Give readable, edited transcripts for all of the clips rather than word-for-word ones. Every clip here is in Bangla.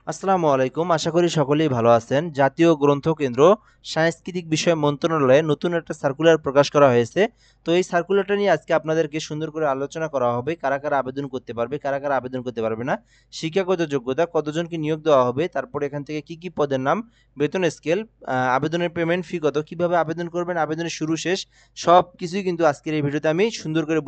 আসসালামু আলাইকুম। আশা করি সকলেই ভালো আছেন। জাতীয় গ্রন্থ কেন্দ্র সাংস্কৃতিক বিষয় মন্ত্রণালয়ে নতুন একটা সার্কুলার প্রকাশ করা হয়েছে। তো এই সার্কুলারটা নিয়ে আজকে আপনাদেরকে সুন্দর করে আলোচনা করা হবে। কারা, কারা আবেদন করতে পারবে, কারা, কারা আবেদন করতে পারবে না, শিক্ষাগত যোগ্যতা, কতজনকে নিয়োগ দেওয়া হবে, তারপরে এখান থেকে কি, কি পদের নাম, বেতন স্কেল, আবেদনের পেমেন্ট ফি কত, কিভাবে আবেদন করবেন, আবেদনের শুরু শেষ সবকিছুই কিন্তু আজকের এই ভিডিওতে আমি সুন্দর করে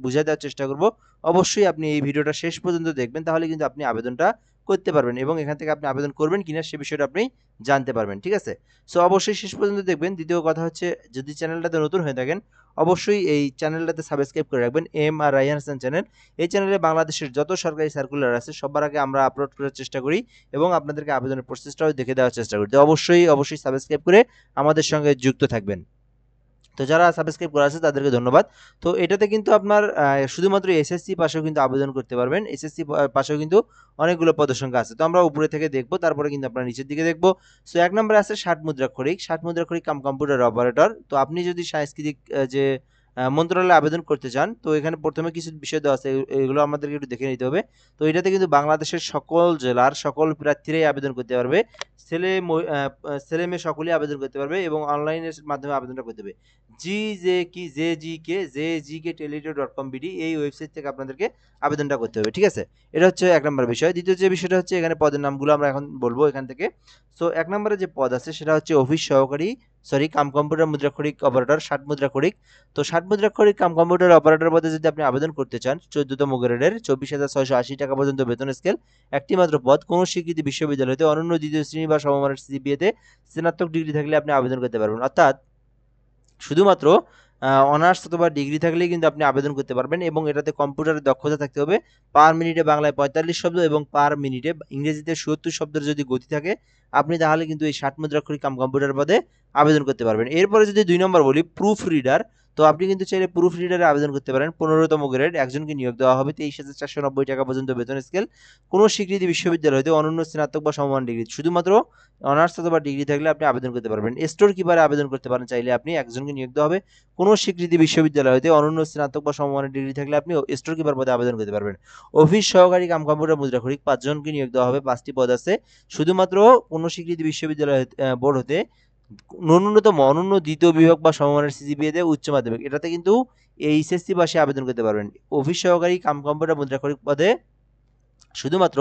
বুঝায় দেওয়ার চেষ্টা করব। অবশ্যই আপনি এই ভিডিওটা শেষ পর্যন্ত দেখবেন, তাহলে কিন্তু আপনি আবেদনটা করতে পারবেন এবং এখান থেকে আপনি আবেদন করবেন কিনা সে বিষয়টা আপনি জানতে পারবেন। ঠিক আছে? সো অবশ্যই শেষ পর্যন্ত দেখবেন। দ্বিতীয় কথা হচ্ছে, যদি চ্যানেলটাতে নতুন হয়ে থাকেন অবশ্যই এই চ্যানেলটাতে সাবস্ক্রাইব করে রাখবেন, M R Raihan Hasan channel. এই চ্যানেলে বাংলাদেশের যত সরকারি সার্কুলার আছে সবার আগে আমরা আপলোড করার চেষ্টা করি এবং আপনাদেরকে আবেদনের প্রসেসটাও দেখে দেওয়ার চেষ্টা করি। তো অবশ্যই সাবস্ক্রাইব করে আমাদের সঙ্গে যুক্ত থাকবেন। তো যারা সাবস্ক্রাইব করা আছে তাদেরকে ধন্যবাদ। তো এটাতে কিন্তু আপনার শুধুমাত্র এসএসসি পাশেও কিন্তু আবেদন করতে পারবেন। এসএসসি পাশেও কিন্তু অনেকগুলো পদের সংখ্যা আছে। তো আমরা উপরে থেকে দেখব, তারপরে কিন্তু আপনারা নিচের দিকে দেখব। সো ১ নম্বরে আছে ৬০ মুদ্রাক্ষরিক, ৬০ মুদ্রাক্ষরিক কাম কম্পিউটার অপারেটর। তো আপনি যদি সাংস্কৃতিক যে মন্ত্রণালয়ে আবেদন করতে চান, তো এখানে ১ম এ কিছু বিষয় দেওয়া আছে। এগুলো আমাদেরকে একটু দেখে নিতে হবে। তো এটাতে কিন্তু বাংলাদেশের সকল জেলার সকল প্রার্থীরাই আবেদন করতে পারবে। ছেলে-মেয়ে সকলেই আবেদন করতে পারবে এবং অনলাইনের মাধ্যমে আবেদনটা করতে হবে। জেজিকে টেলিটক.com.বিডি এই ওয়েবসাইট থেকে আপনাদেরকে আবেদনটা করতে হবে। ঠিক আছে? এটা হচ্ছে ১ নম্বর বিষয়। দ্বিতীয় যে বিষয়টা হচ্ছে, এখানে পদের নামগুলো আমরা এখন বলব এখান থেকে। সো ১ নম্বরে যে পদ আছে সেটা হচ্ছে অফিস সহকারী, কাম কম্পিউটার মুদ্রাক্ষরিক অপারেটর ৬০ মুদ্রাক্ষরিক। তো ৬০ মুদ্রাক্ষরিক কাম কম্পিউটার অপারেটর পদে যদি আপনি আবেদন করতে চান, ১৪তম গ্রেডের ২৪,৬৮০ টাকা পর্যন্ত বেতন স্কেল, একটি মাত্র পদ, কোন স্বীকৃত বিশ্ববিদ্যালয় হতে অনন্য দ্বিতীয় শ্রেণী বা সমমানের সিজিপিএতে স্নাতক ডিগ্রি থাকলে আপনি আবেদন করতে পারবেন। অর্থাৎ শুধুমাত্র অনার্স অথবা ডিগ্রি থাকলেই কিন্তু আপনি আবেদন করতে পারবেন এবং এটাতে কম্পিউটারের দক্ষতা থাকতে হবে। পার মিনিটে বাংলায় ৪৫ শব্দ এবং পার মিনিটে ইংরেজিতে ৭০ শব্দের যদি গতি থাকে, আপনি তাহলে কিন্তু এই ৬০ মুদ্রাক্ষরিক কাম কম্পিউটার পদে আবেদন করতে পারবেন। এরপরে যদি ২ নম্বর বলি, প্রুফ রিডার। তো আপনি কিন্তু চাইলে প্রুফ রিডারে আবেদন করতে পারেন। ১৫তম গ্রেড, একজনকে নিয়োগ দেওয়া হবে। ২৩,৪৯০ টাকা পর্যন্ত বেতন স্কেল। কোন স্বীকৃত বিশ্ববিদ্যালয় হতে অনন্য স্নাতক বা সমমান ডিগ্রি, শুধুমাত্র অনার্স অথবা ডিগ্রি থাকলে আপনি আবেদন করতে পারবেন। স্টোর কিপারে আবেদন করতে পারেন চাইলে আপনি, একজনকে নিয়োগ দেওয়া হবে। কোন স্বীকৃতি বিশ্ববিদ্যালয় হতে অনন্য স্নাতক বা সমমানের ডিগ্রি থাকলে আপনি স্টোর কিপার পদে আবেদন করতে পারবেন। অফিস সহকারী কাম কম্পিউটার মুদ্রাক্ষরিক ৫ জনকে নিয়োগ দেওয়া হবে। ৫টি পদ আছে। শুধুমাত্র কোন স্বীকৃতি বিশ্ববিদ্যালয় বোর্ড হতে ন্যূনতম অনন্য দ্বিতীয় বিভাগ বা সমমানের সিজিপিএ তে উচ্চ মাধ্যমিক, এটাতে কিন্তু এইচএসসি পাশে আবেদন করতে পারবেন। অফিস সহকারী কাম কম্পিউটার মুদ্রাক্ষরিক পদে শুধুমাত্র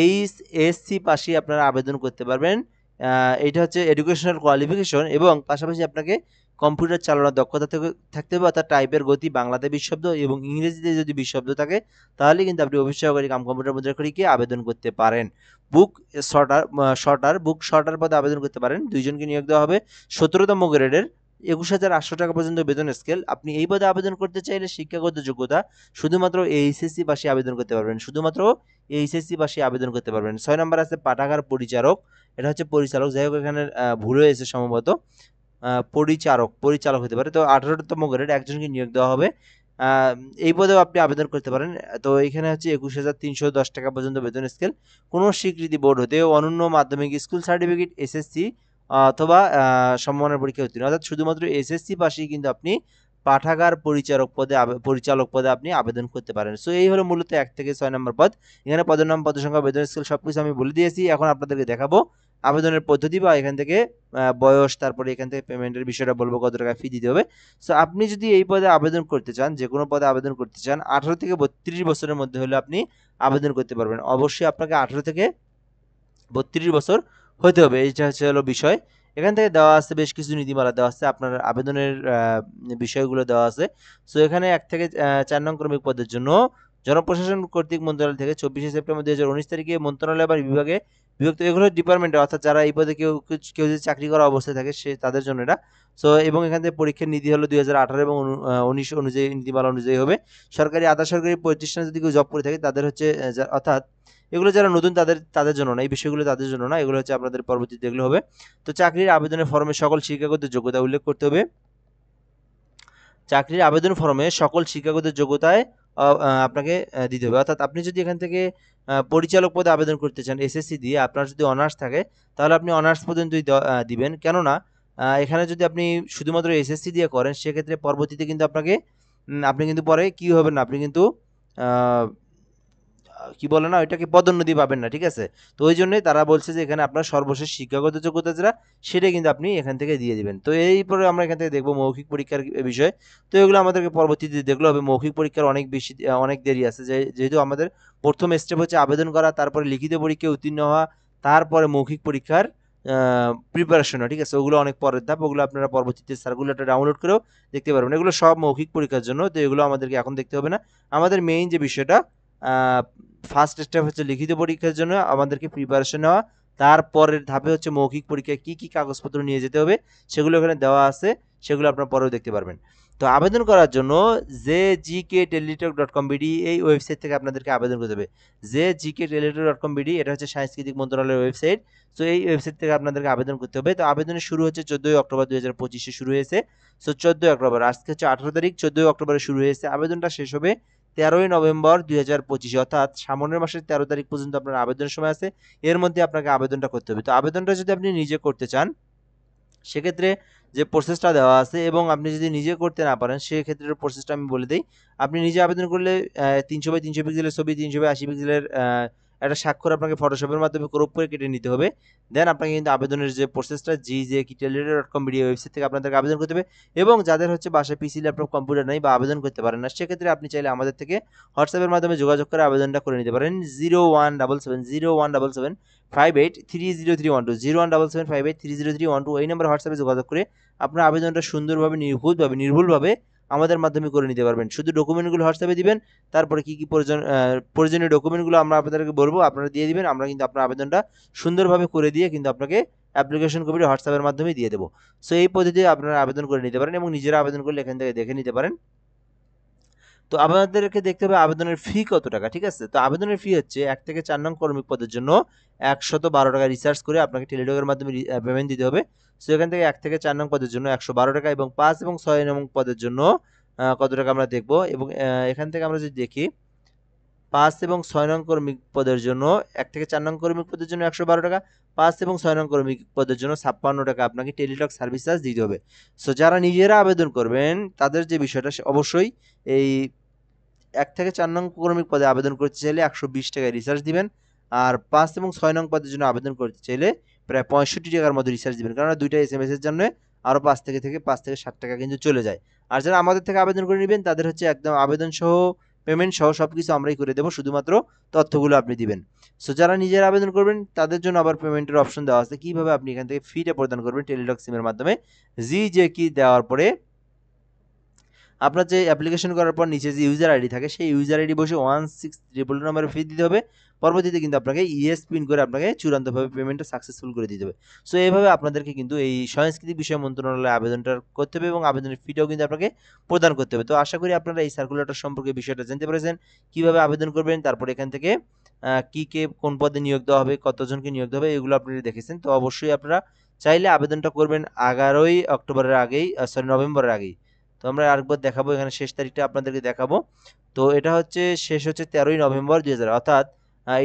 এইচএসসি পাশেই আপনারা আবেদন করতে পারবেন। এটা হচ্ছে এডুকেশনাল কোয়ালিফিকেশন এবং পাশাপাশি আপনাকে কম্পিউটার চালানোর দক্ষতা থাকতে হবে, অর্থাৎ টাইপের গতি, বাংলাতে ২০ শব্দ এবং ইংরেজিতে যদি ২০ শব্দ থাকে, তাহলে কিন্তু আপনি অফিস সহকারী কাম কম্পিউটার মুদ্রাক্ষরিকে আবেদন করতে পারেন। বুক বুক শর্টার পদে আবেদন করতে পারেন। ২ জনকে নিয়োগ দেওয়া হবে। ১৭তম গ্রেডের ২১,৮০০ টাকা পর্যন্ত বেতন স্কেল। আপনি এই পদে আবেদন করতে চাইলে শিক্ষাগত যোগ্যতা শুধুমাত্র এইচএসসি পাশে আবেদন করতে পারবেন। শুধুমাত্র এইচএসসি পাশে আবেদন করতে পারবেন। ৬ নম্বর আছে পাঠাগার পরিচারক। এটা হচ্ছে পরিচালক। যাই হোক, এখানে ভুল হয়েছে সম্ভবত। পরিচালক হতে পারে। তো ১৮তম গ্রেড, একজনকে নিয়োগ দেওয়া হবে। আ এই পদেও আপনি আবেদন করতে পারেন। তো এখানে হচ্ছে ২১,৩১০ টাকা পর্যন্ত বেতন স্কেল। কোন স্বীকৃতি বোর্ড হতে অনন্য মাধ্যমিক স্কুল সার্টিফিকেট, এসএসসি অথবা সমমানের পরীক্ষায় উত্তীর্ণ, অর্থাৎ শুধুমাত্র এসএসসি পাশেই কিন্তু আপনি পাঠাগার পরিচালক পদে আপনি আবেদন করতে পারেন। সো এই হলো মূলত ১ থেকে ৬ নম্বর পদ। এখানে পদের নাম, পদের সংখ্যা, বেতন স্কেল সবকিছু আমি বলে দিয়েছি। এখন আপনাদেরকে দেখাবো আবেদনের পদ্ধতি বা এখান থেকে বয়স, তারপরে এখান থেকে পেমেন্টের বিষয়টা বলবো, কত টাকা ফি দিতে হবে। সো আপনি যদি এই পদে আবেদন করতে চান, যেকোনো পদে আবেদন করতে চান, ১৮ থেকে ৩২ বছরের মধ্যে হলে আপনি আবেদন করতে পারবেন। অবশ্যই আপনাকে ১৮ থেকে ৩২ বছর হতে হবে। এইটা হলো বিষয়। এখান থেকে দেওয়া আছে বেশ কিছু নীতিমালা দেওয়া আছে। আপনার আবেদনের বিষয়গুলো দেওয়া আছে। সো এখানে ১ থেকে ৪ নং ক্রমিক পদের জন্য জনপ্রশাসন কর্তৃক মন্ত্রণালয় থেকে ২৪শে সেপ্টেম্বর ২০১৯ তারিখে মন্ত্রণালয় বা বিভাগে বিভক্ত, এগুলো ডিপার্টমেন্টে, অর্থাৎ যারা এই পদে কেউ যদি চাকরি করা অবস্থায় থাকে তাদের জন্য এটা। সো এবং এখান থেকে পরীক্ষার নীতি হলো ২০১৮ এবং ১৯ অনুযায়ী, নীতিমালা অনুযায়ী হবে। সরকারি, আধা সরকারি প্রতিষ্ঠানে যদি কেউ জব করে থাকে তাদের হচ্ছে অর্থাৎ এগুলো যারা নতুন তাদের জন্য না, এই বিষয়গুলো তাদের জন্য না, এগুলো হচ্ছে আপনাদের পরবর্তীতে এগুলো হবে। তো চাকরির আবেদনের ফর্মে সকল শিক্ষাগত যোগ্যতা উল্লেখ করতে হবে। চাকরির আবেদন ফর্মে সকল শিক্ষাগত যোগ্যতায় আপনাকে দিতে হবে। অর্থাৎ আপনি যদি এখান থেকে পরিচালক পদে আবেদন করতে চান এসএসসি দিয়ে, আপনার যদি অনার্স থাকে তাহলে আপনি অনার্স পর্যন্তই দিবেন। কেননা এখানে যদি আপনি শুধুমাত্র এসএসসি দিয়ে করেন, সেক্ষেত্রে পরবর্তীতে কিন্তু আপনি কিন্তু পরে কি হবেন না, আপনি কিন্তু আ কি বলে না, ওইটাকে পদোন্নতি পাবেন না, ঠিক আছে। তো ওই জন্যই তারা বলছে যে এখানে আপনার সর্বশেষ শিক্ষাগত যোগ্যতা যেটা সেটা কিন্তু আপনি এখান থেকে দিয়ে দিবেন। তো এইপরে আমরা এখান থেকে দেখবো মৌখিক পরীক্ষার বিষয়। তো এগুলো আমাদেরকে পরবর্তীতে দেখলে হবে। মৌখিক পরীক্ষার অনেক বেশি অনেক দেরি আছে, যেহেতু আমাদের প্রথম স্টেপ হচ্ছে আবেদন করা, তারপরে লিখিত পরীক্ষায় উত্তীর্ণ হওয়া, তারপরে মৌখিক পরীক্ষার প্রিপারেশন, ঠিক আছে। ওগুলো অনেক পরের ধাপ, ওগুলো আপনারা পরবর্তীতে সার্কুলারটা ডাউনলোড করেও দেখতে পারবেন। এগুলো সব মৌখিক পরীক্ষার জন্য, তো এগুলো আমাদেরকে এখন দেখতে হবে না। আমাদের মেইন যে বিষয়টা, ফার্স্ট স্টেপ হচ্ছে লিখিত পরীক্ষার জন্য আমাদেরকে প্রিপারেশন নেওয়া, তারপরের ধাপে হচ্ছে মৌখিক পরীক্ষায় কী কী কাগজপত্র নিয়ে যেতে হবে সেগুলো এখানে দেওয়া আছে, সেগুলো আপনারা পরেও দেখতে পারবেন। তো আবেদন করার জন্য jgkteletalk.com.bd এই ওয়েবসাইট থেকে আপনাদেরকে আবেদন করতে হবে। jgkteletalk.com.bd এটা হচ্ছে সাংস্কৃতিক মন্ত্রণালয়ের ওয়েবসাইট। সো এই ওয়েবসাইট থেকে আপনাদেরকে আবেদন করতে হবে। তো আবেদনের শুরু হচ্ছে 14 অক্টোবর 2025-এ শুরু হয়েছে। সো 14 অক্টোবর, আজকে হচ্ছে 18 তারিখ, 14 অক্টোবরে শুরু হয়েছে। আবেদনটা শেষ হবে 13ই নভেম্বর 2025, অর্থাৎ সামনের মাসের 13 তারিখ পর্যন্ত আপনার আবেদনের সময় আছে। এর মধ্যে আপনাকে আবেদনটা করতে হবে। তো আবেদনটা যদি আপনি নিজে করতে চান, সেক্ষেত্রে যে প্রসেসটা দেওয়া আছে, এবং আপনি যদি নিজে করতে না পারেন সেক্ষেত্রে প্রসেসটা আমি বলে দিই। আপনি নিজে আবেদন করলে 300x300 পিক্সেলের ছবি, 300x80 পিক্সেলের একটা স্বাক্ষর আপনাকে ফটোশপের মাধ্যমে ক্রপ করে কেটে নিতে হবে। দেন আপনাকে কিন্তু আবেদনের যে প্রসেসটা jgkteletalk.com.bd ওয়েবসাইট থেকে আপনাদেরকে আবেদন করতে হবে। এবং যাদের হচ্ছে বাসায় পিসি, ল্যাপটপ, কম্পিউটার নেই বা আবেদন করতে পারেন না, সেক্ষেত্রে আপনি চাইলে আমাদের থেকে হোয়াটসঅ্যাপের মাধ্যমে যোগাযোগ করে আবেদনটা করে নিতে পারেন। 0177 017758303120 এই নম্বরে হোয়াটসঅ্যাপে যোগাযোগ করে আপনার আবেদনটা সুন্দরভাবে, নির্ভুলভাবে আমাদের মাধ্যমে করে নিতে পারবেন। শুধু ডকুমেন্টগুলো হোয়াটসঅ্যাপে দিবেন, তারপরে কি কি প্রয়োজনীয় ডকুমেন্টগুলো আমরা আপনাদেরকে বলবো, আপনারা দিয়ে দিবেন। আমরা কিন্তু আপনার আবেদনটা সুন্দরভাবে করে দিয়ে কিন্তু আপনাকে অ্যাপ্লিকেশন কপিটা হোয়াটসঅ্যাপের মাধ্যমে দিয়ে দেবো। সো এই পদ্ধতিতে আপনারা আবেদন করে নিতে পারেন এবং নিজেরা আবেদন করলে এখান থেকে দেখে নিতে পারেন। তো আপনাদেরকে দেখতে হবে আবেদনের ফি কত টাকা, ঠিক আছে। তো আবেদনের ফি হচ্ছে 1 থেকে 4 নং কর্মী পদের জন্য 112 টাকা রিচার্জ করে আপনাকে টেলিটকের মাধ্যমে পেমেন্ট দিতে হবে। সো এখান থেকে 1 থেকে 4 নং পদের জন্য 112 টাকা, এবং 5 এবং 6 নং পদের জন্য কত টাকা আমরা দেখব। এবং এখান থেকে আমরা যদি দেখি 5 এবং 6 নং কর্মী পদের জন্য 1 থেকে 4 নং কর্মী পদের জন্য 112 টাকা, 5 এবং 6 নং কর্মী পদের জন্য 56 টাকা আপনাকে টেলিটক সার্ভিস চার্জ দিতে হবে। সো যারা নিজেরা আবেদন করবেন তাদের যে বিষয়টা, অবশ্যই এই 1 থেকে 4 নং কর্মী পদে আবেদন করতে চাইলে 120 টাকায় রিচার্জ দিবেন। আর 5 এবং 6 নং পদের জন্য আবেদন করতে চাইলে প্রায় 65 টাকার মতো রিচার্জ দিবেন, কারণ দুইটা এসএমএস এর জন্য আরও 5 থেকে 7 টাকা কিন্তু চলে যায়। আর যারা আমাদের থেকে আবেদন করে নেবেন তাদের হচ্ছে একদম আবেদন সহ, পেমেন্ট সহ সবকিছু আমরাই করে দেবো, শুধুমাত্র তথ্যগুলো আপনি দিবেন। সো যারা নিজেরা আবেদন করবেন তাদের জন্য আবার পেমেন্টের অপশন দেওয়া আছে, কিভাবে আপনি এখান থেকে ফিটা প্রদান করবেন টেলিটক সিমের মাধ্যমে। যে কি দেওয়ার পরে আপনার যে অ্যাপ্লিকেশন করার পর নিচে যে ইউজার আইডি থাকে, সেই ইউজার আইডি বসে 1622 নম্বরে ফি দিতে হবে। পরবর্তীতে কিন্তু আপনাকে ইএস পিন করে আপনাকে চূড়ান্তভাবে পেমেন্টটা সাকসেসফুল করে দিতে হবে। সো এইভাবে আপনাদেরকে কিন্তু এই সাংস্কৃতিক বিষয় মন্ত্রণালয়ে আবেদনটা করতে হবে এবং আবেদনের ফিটাও কিন্তু আপনাকে প্রদান করতে হবে। তো আশা করি আপনারা এই সার্কুলারটার সম্পর্কে বিষয়টা জানতে পেরেছেন, কিভাবে আবেদন করবেন, তারপর এখান থেকে কে কোন পদে নিয়োগ দেওয়া হবে, কতজনকে নিয়োগ দেওয়া হবে, এগুলো আপনারা দেখেছেন। তো অবশ্যই আপনারা চাইলে আবেদনটা করবেন 11ই অক্টোবরের আগেই, নভেম্বরের আগেই। তো আমরা আরেকবার দেখাবো, এখানে শেষ তারিখটা আপনাদেরকে দেখাবো। তো এটা হচ্ছে শেষ হচ্ছে 13ই নভেম্বর 2000, অর্থাৎ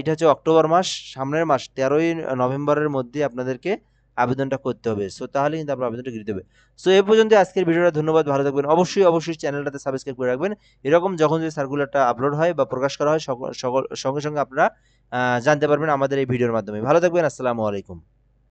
এটা হচ্ছে অক্টোবর মাস, সামনের মাস 13ই নভেম্বরের মধ্যে আপনাদেরকে আবেদনটা করতে হবে। সো তাহলে কিন্তু আপনার আবেদনটা গৃহীত হবে। সো এই পর্যন্ত আজকের ভিডিওটা, ধন্যবাদ, ভালো থাকবেন। অবশ্যই চ্যানেলটাতে সাবস্ক্রাইব করে রাখবেন। এরকম যখন যে সার্কুলারটা আপলোড হয় বা প্রকাশ করা হয় সঙ্গে সঙ্গে আপনারা জানতে পারবেন আমাদের এই ভিডিওর মাধ্যমে। ভালো থাকবেন, আসসালামু আলাইকুম।